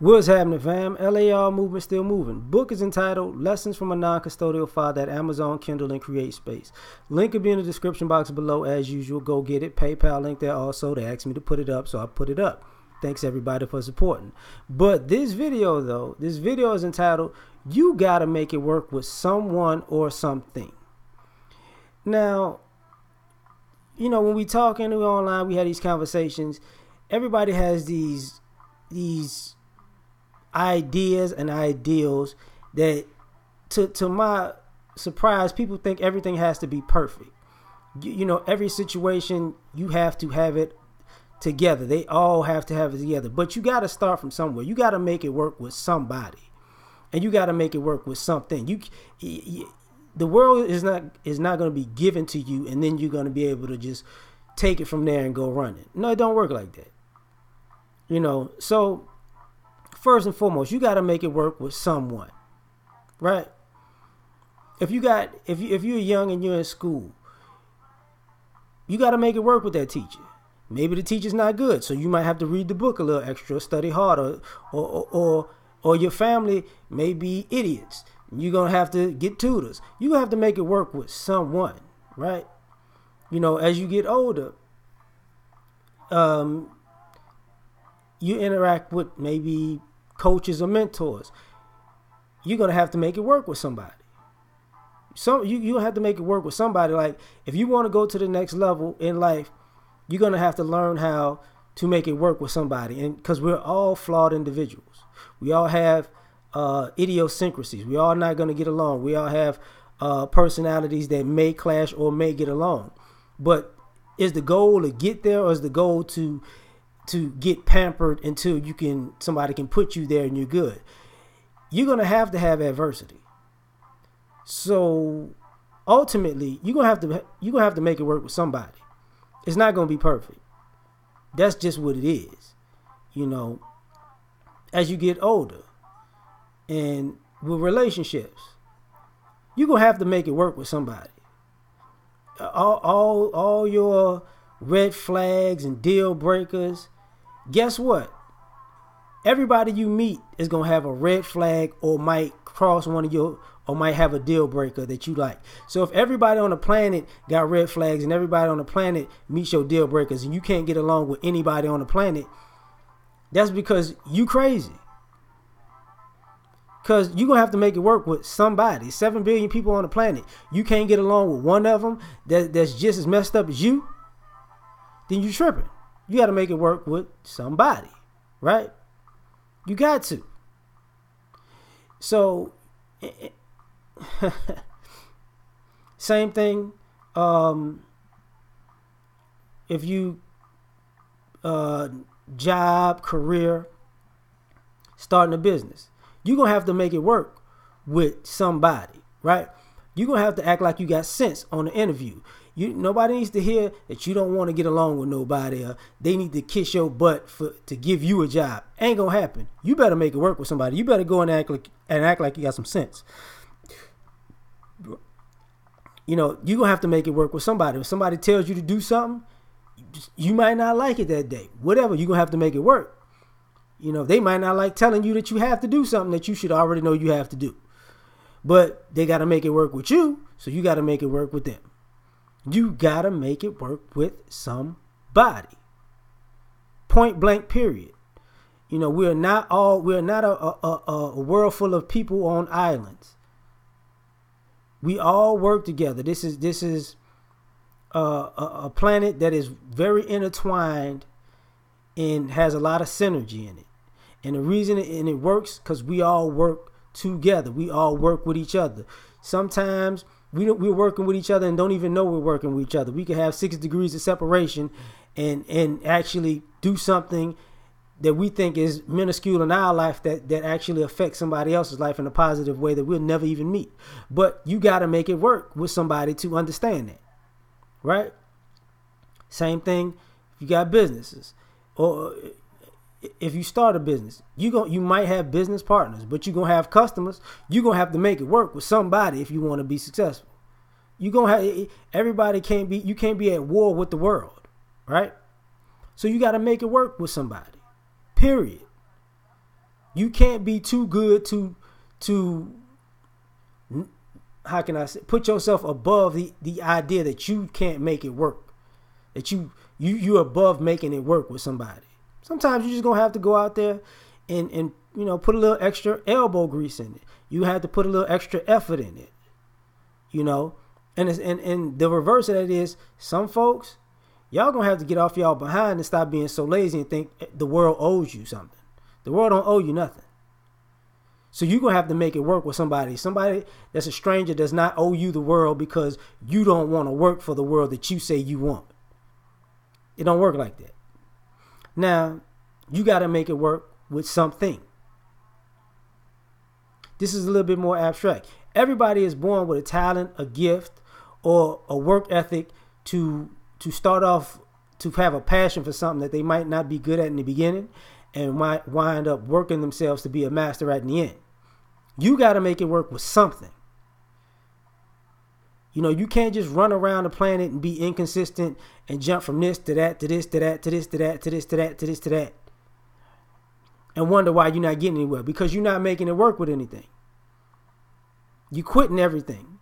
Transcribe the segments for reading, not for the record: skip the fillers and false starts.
What's happening, fam? L.A.R. movement still moving. Book is entitled Lessons from a Non-Custodial Father at Amazon, Kindle, and Create Space. Link will be in the description box below as usual. Go get it. PayPal link there also. They asked me to put it up, so I put it up. Thanks everybody for supporting. But this video, though, this video is entitled You Gotta Make It Work with Someone or Something. Now, you know, when we talk anyway online, we have these conversations. Everybody has these ideas and ideals that, to my surprise, people think everything has to be perfect. You know, every situation you have to have it together. They all have to have it together. But you got to start from somewhere. You got to make it work with somebody, and you got to make it work with something. The world is not going to be given to you, and then you're going to be able to just take it from there and go run it. No, it don't work like that. You know, so first and foremost, you got to make it work with someone, right? If you're young and you're in school, you got to make it work with that teacher. Maybe the teacher's not good, so you might have to read the book a little extra, study harder, or your family may be idiots. You're going to have to get tutors. You have to make it work with someone, right? You know, as you get older, you interact with maybe coaches or mentors. You're going to have to make it work with somebody. So you have to make it work with somebody. Like, if you want to go to the next level in life, you're going to have to learn how to make it work with somebody. And because we're all flawed individuals. We all have idiosyncrasies. We all not going to get along. We all have personalities that may clash or may get along. But is the goal to get there, or is the goal to get pampered until somebody can put you there and you're good? You're going to have adversity. So ultimately, you're going to have to make it work with somebody. It's not going to be perfect. That's just what it is. You know, as you get older and with relationships, you're going to have to make it work with somebody. All your red flags and deal breakers, guess what? Everybody you meet is going to have a red flag or might cross one of your, or might have a deal breaker that you like. So if everybody on the planet got red flags and everybody on the planet meets your deal breakers and you can't get along with anybody on the planet, that's because you crazy. Because you're going to have to make it work with somebody. 7 billion people on the planet. You can't get along with one of them that's just as messed up as you, then you tripping. You got to make it work with somebody, right? You got to. So, same thing. If you job, career, starting a business, you're going to have to make it work with somebody, right? You're going to have to act like you got sense on the interview. Nobody needs to hear that you don't want to get along with nobody, or they need to kiss your butt to give you a job. Ain't going to happen. You better make it work with somebody. You better go and act like you got some sense. You know, you're going to have to make it work with somebody. If somebody tells you to do something, you might not like it that day. Whatever, you're going to have to make it work. You know, they might not like telling you that you have to do something that you should already know you have to do. But they got to make it work with you, so you got to make it work with them. You got to make it work with somebody. Point blank, period. You know, we're not a world full of people on islands. We all work together. This is a planet that is very intertwined and has a lot of synergy in it. And the reason it works because we all work together. We all work with each other. Sometimes we're working with each other and don't even know we're working with each other. We can have 6 degrees of separation and actually do something that we think is minuscule in our life that actually affects somebody else's life in a positive way that we'll never even meet. But you got to make it work with somebody to understand that, right? Same thing if you got businesses, or if you start a business, you might have business partners, but you're going to have customers. You're going to have to make it work with somebody if you want to be successful. You can't be at war with the world, right? So you got to make it work with somebody, period. You can't be too good to how can I say, put yourself above the idea that you can't make it work. That you're above making it work with somebody. Sometimes you're just gonna have to go out there and put a little extra elbow grease in it. You have to put a little extra effort in it. And the reverse of that is some folks, y'all gonna have to get off y'all behind and stop being so lazy and think the world owes you something. The world don't owe you nothing. So you're gonna have to make it work with somebody. Somebody that's a stranger does not owe you the world because you don't want to work for the world that you say you want. It don't work like that. Now, you gotta make it work with something. This is a little bit more abstract. Everybody is born with a talent, a gift, or a work ethic to start off, to have a passion for something that they might not be good at in the beginning and might wind up working themselves to be a master at the end. You got to make it work with something. You can't just run around the planet and be inconsistent and jump from this to that, to this, to that, to this, to that, to this, to that, to this, to that. And wonder why you're not getting anywhere. Because you're not making it work with anything. You're quitting everything.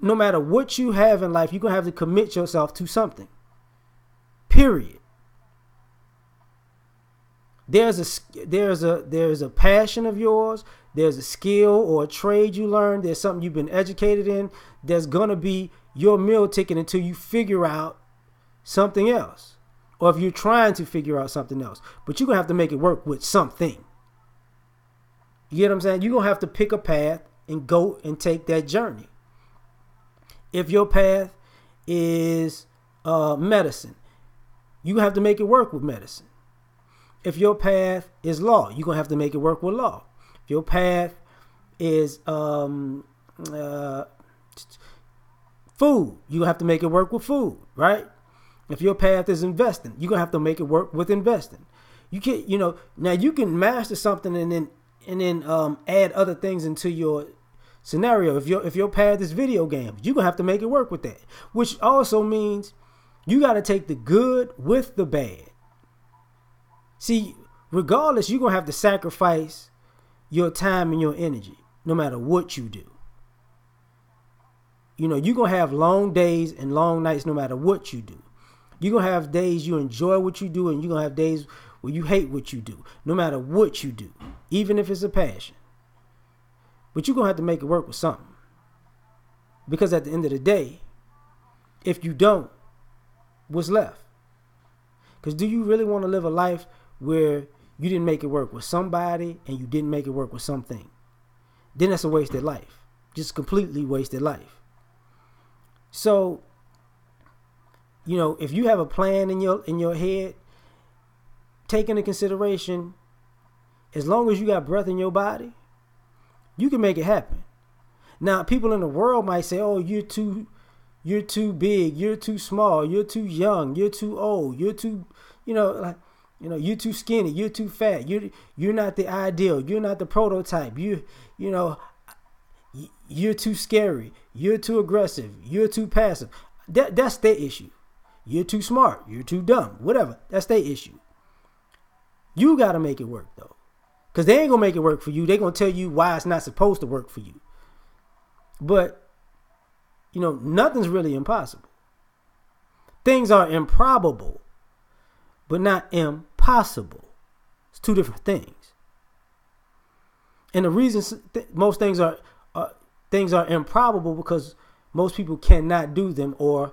No matter what you have in life, you're going to have to commit yourself to something. Period. There's a passion of yours. There's a skill or a trade you learned. There's something you've been educated in. There's going to be your meal ticket until you figure out something else. Or if you're trying to figure out something else. But you're going to have to make it work with something. You get what I'm saying? You're going to have to pick a path and go and take that journey. If your path is medicine, you have to make it work with medicine. If your path is law, you're going to have to make it work with law. If your path is food, you have to make it work with food, right? If your path is investing, you're going to have to make it work with investing. You can't, now you can master something and then add other things into your scenario. If your path is video games, you're going to have to make it work with that, which also means you got to take the good with the bad. See, regardless, you're going to have to sacrifice your time and your energy, no matter what you do. You're going to have long days and long nights no matter what you do. You're going to have days you enjoy what you do, and you're going to have days where you hate what you do, no matter what you do, even if it's a passion. But you're going to have to make it work with something. Because at the end of the day, if you don't, what's left? Because do you really want to live a life where you didn't make it work with somebody and you didn't make it work with something? Then that's a wasted life. Just completely wasted life. So, if you have a plan in your head, take into consideration, as long as you got breath in your body, you can make it happen. Now, people in the world might say, "Oh, you're too big, you're too small, you're too young, you're too old, you're too, you're too skinny, you're too fat, you're not the ideal, you're not the prototype, you're too scary, you're too aggressive, you're too passive." That's their issue. You're too smart, you're too dumb, whatever. That's their issue. You got to make it work, though. Because they ain't going to make it work for you. They're going to tell you why it's not supposed to work for you. But, nothing's really impossible. Things are improbable, but not impossible. It's two different things. And the reason most things are improbable because most people cannot do them or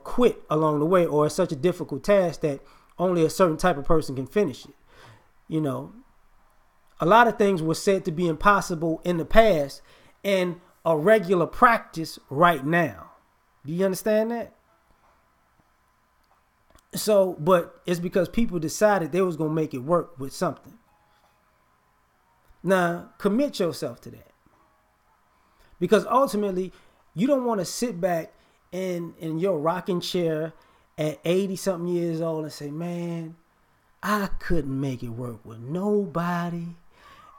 quit along the way, or it's such a difficult task that only a certain type of person can finish it. A lot of things were said to be impossible in the past and a regular practice right now. Do you understand that? So, but it's because people decided they was going to make it work with something. Now, commit yourself to that. Because ultimately, you don't want to sit back in your rocking chair at 80-something years old and say, "Man, I couldn't make it work with nobody.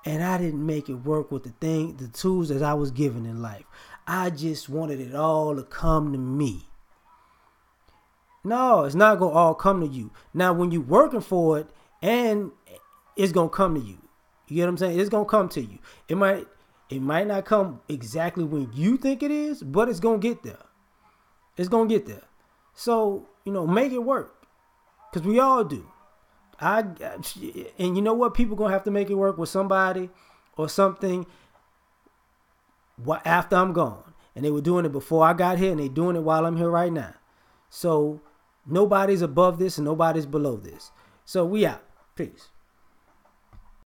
And I didn't make it work with the tools that I was given in life. I just wanted it all to come to me." No, it's not going to all come to you. Now, when you're working for it and it's gonna come to you. You get what I'm saying? It's gonna come to you. It might not come exactly when you think it is, but it's gonna get there. It's gonna get there. So, make it work. Because we all do. And you know what? People gonna have to make it work with somebody or something after I'm gone. And they were doing it before I got here, and they're doing it while I'm here right now. So nobody's above this and nobody's below this. So we out. Peace.